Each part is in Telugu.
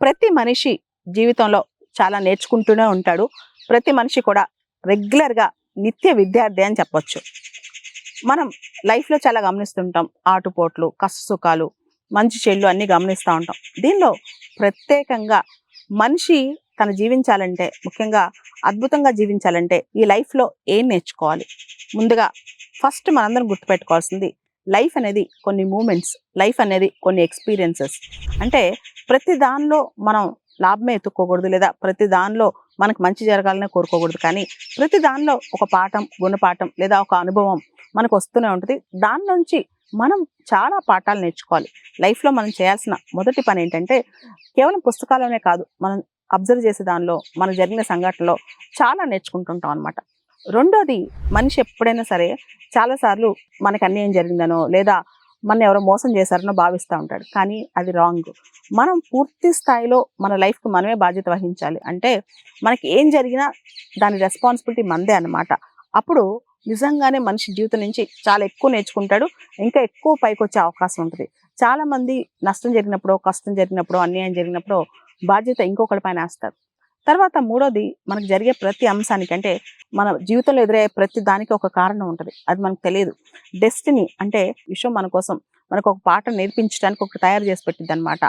ప్రతి మనిషి జీవితంలో చాలా నేర్చుకుంటూనే ఉంటాడు. ప్రతి మనిషి కూడా రెగ్యులర్‌గా నిత్య విద్యార్థి అని చెప్పొచ్చు. మనం లైఫ్‌లో చాలా గమనిస్తుంటాం. ఆటుపోట్లు, కష్టసుఖాలు, మంచి చెడులు అన్నీ గమనిస్తా ఉంటాం. దీనిలో ప్రత్యేకంగా మనిషి తను జీవించాలంటే, ముఖ్యంగా అద్భుతంగా జీవించాలంటే ఈ లైఫ్‌లో ఏం నేర్చుకోవాలి? ముందుగా ఫస్ట్ మనందరం గుర్తుపెట్టుకోవాల్సింది లైఫ్ అనేది కొన్ని మూమెంట్స్, లైఫ్ అనేది కొన్ని ఎక్స్‌పీరియన్సెస్. అంటే ప్రతి దానిలో మనం లాభమే ఎతుక్కోకూడదు, లేదా ప్రతి దానిలో మనకు మంచి జరగాలనే కోరుకోకూడదు. కానీ ప్రతి దానిలో ఒక పాఠం, గుణపాఠం లేదా ఒక అనుభవం మనకు వస్తూనే ఉంటుంది. దాని నుంచి మనం చాలా పాఠాలు నేర్చుకోవాలి. లైఫ్‌లో మనం చేయాల్సిన మొదటి పని ఏంటంటే, కేవలం పుస్తకాల్లోనే కాదు, మనం అబ్జర్వ్ చేసే దానిలో, మనకు జరిగిన సంఘటనలో చాలా నేర్చుకుంటుంటాం అనమాట. రెండోది, మనిషి ఎప్పుడైనా సరే చాలాసార్లు మనకు అన్యాయం జరిగిందనో, లేదా మన ఎవరో మోసం చేశారనో భావిస్తూ ఉంటాడు. కానీ అది రాంగ్. మనం పూర్తి స్థాయిలో మన లైఫ్‌కి మనమే బాధ్యత వహించాలి. అంటే మనకి ఏం జరిగినా దాని రెస్పాన్సిబిలిటీ మనదే అనమాట. అప్పుడు నిజంగానే మనిషి జీవితం నుంచి చాలా ఎక్కువ నేర్చుకుంటాడు. ఇంకా ఎక్కువ పైకొచ్చే అవకాశం ఉంటుంది. చాలామంది నష్టం జరిగినప్పుడో, కష్టం జరిగినప్పుడో, అన్యాయం జరిగినప్పుడో బాధ్యత ఇంకొకరి పైన వేస్తారు. తర్వాత మూడోది, మనకు జరిగే ప్రతి అంశానికి, అంటే మన జీవితంలో ఎదురయ్యే ప్రతి దానికి ఒక కారణం ఉంటుంది. అది మనకు తెలియదు. డెస్టినీ అంటే విశ్వం మన కోసం మనకు ఒక పాఠం నేర్పించడానికి ఒకటి తయారు చేసి పెట్టిద్దనమాట.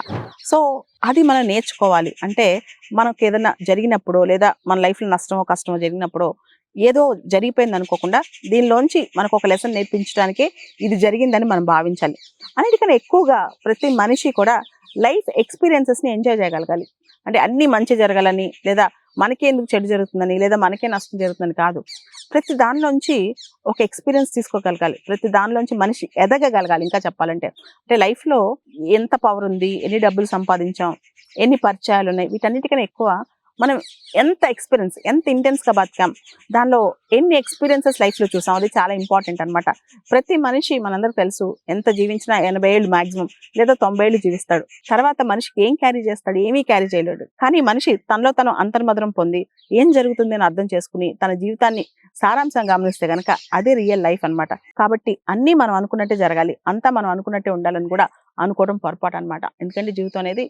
సో అది మనం నేర్చుకోవాలి. అంటే మనకు ఏదైనా జరిగినప్పుడో, లేదా మన లైఫ్‌లో నష్టమో, కష్టమో జరిగినప్పుడో, ఏదో జరిగిపోయింది అనుకోకుండా దీనిలోంచి మనకు ఒక లెసన్ నేర్పించడానికే ఇది జరిగిందని మనం భావించాలి. అన్నిటికన్నా ఎక్కువగా ప్రతి మనిషి కూడా లైఫ్ ఎక్స్‌పీరియన్సెస్‌ని ఎంజాయ్ చేయగలగాలి. అంటే అన్నీ మంచి జరగాలని, లేదా మనకే ఎందుకు చెడు జరుగుతుందని, లేదా మనకే నష్టం జరుగుతుందని కాదు. ప్రతి దానిలోంచి ఒక ఎక్స్‌పీరియన్స్ తీసుకోగలగాలి. ప్రతి దానిలోంచి మనిషి ఎదగగలగాలి ఇంకా చెప్పాలంటే. అంటే లైఫ్‌లో ఎంత పవర్ ఉంది, ఎన్ని డబ్బులు సంపాదించాం, ఎన్ని పరిచయాలున్నాయి, వీటన్నిటికన్నా ఎక్కువ మనం ఎంత ఎక్స్‌పీరియన్స్, ఎంత ఇంటెన్స్‌గా బతికాం, దానిలో ఎన్ని ఎక్స్‌పీరియన్సెస్ లైఫ్‌లో చూసాం, అది చాలా ఇంపార్టెంట్ అనమాట. ప్రతి మనిషి, మనందరికి తెలుసు, ఎంత జీవించినా 80 ఏళ్ళు మాక్సిమం, లేదా 90 ఏళ్ళు జీవిస్తాడు. తర్వాత మనిషికి ఏం క్యారీ చేస్తాడు? ఏమీ క్యారీ చేయలేడు. కానీ మనిషి తనలో తను అంతర్మధురం పొంది ఏం జరుగుతుంది అని అర్థం చేసుకుని తన జీవితాన్ని సారాంశం గమనిస్తే గనక అదే రియల్ లైఫ్ అనమాట. కాబట్టి అన్నీ మనం అనుకున్నట్టే జరగాలి, అంతా మనం అనుకున్నట్టే ఉండాలని కూడా అనుకోవడం పొరపాటు అనమాట. ఎందుకంటే జీవితం అనేది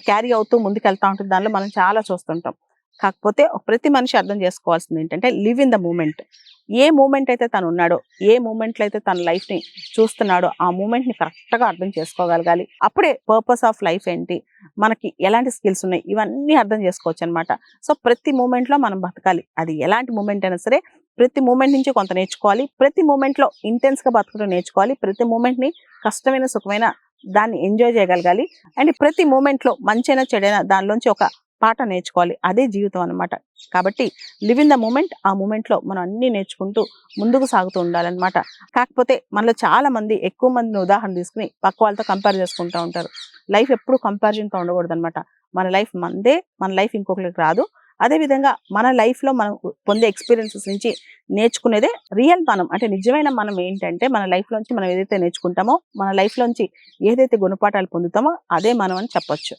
క్యారీ అవుతూ ముందుకెళ్తా ఉంటుంది. దానిలో మనం చాలా చూస్తుంటాం. కాకపోతే ప్రతి మనిషి అర్థం చేసుకోవాల్సింది ఏంటంటే, లివ్ ఇన్ ద మూమెంట్. ఏ మూమెంట్ అయితే తను ఉన్నాడో, ఏ మూమెంట్లో అయితే తన లైఫ్‌ని చూస్తున్నాడో, ఆ మూమెంట్‌ని కరెక్ట్‌గా అర్థం చేసుకోగలగాలి. అప్పుడే పర్పస్ ఆఫ్ లైఫ్ ఏంటి, మనకి ఎలాంటి స్కిల్స్ ఉన్నాయి, ఇవన్నీ అర్థం చేసుకోవచ్చు అనమాట. సో ప్రతి మూమెంట్లో మనం బతకాలి. అది ఎలాంటి మూమెంట్ అయినా సరే, ప్రతి మూమెంట్ నుంచి కొంత నేర్చుకోవాలి. ప్రతి మూమెంట్లో ఇంటెన్స్‌గా బతకడం నేర్చుకోవాలి. ప్రతి మూమెంట్‌ని కష్టమైన, సుఖమైన దాన్ని ఎంజాయ్ చేయగలగాలి. అండ్ ప్రతి మూమెంట్లో మంచైనా, చెడైనా దానిలోంచి ఒక పాఠం నేర్చుకోవాలి. అదే జీవితం అనమాట. కాబట్టి లివ్ ఇన్ ద మూమెంట్. ఆ మూమెంట్లో మనం అన్నీ నేర్చుకుంటూ ముందుకు సాగుతూ ఉండాలన్నమాట. కాకపోతే మనలో చాలా మంది, ఎక్కువ మందిని ఉదాహరణ తీసుకుని పక్క వాళ్ళతో కంపేర్ చేసుకుంటూ ఉంటారు. లైఫ్ ఎప్పుడు కంపారిజన్‌తో ఉండకూడదనమాట. మన లైఫ్ మనదే, మన లైఫ్ ఇంకొకరికి రాదు. అదేవిధంగా మన లైఫ్‌లో మనం పొందే ఎక్స్‌పీరియన్సెస్ నుంచి నేర్చుకునేదే రియల్ మనం. అంటే నిజమైన మనం ఏంటంటే, మన లైఫ్‌లోంచి మనం ఏదైతే నేర్చుకుంటామో, మన లైఫ్‌లోంచి ఏదైతే గుణపాఠాలు పొందుతామో అదే మనం అని చెప్పొచ్చు.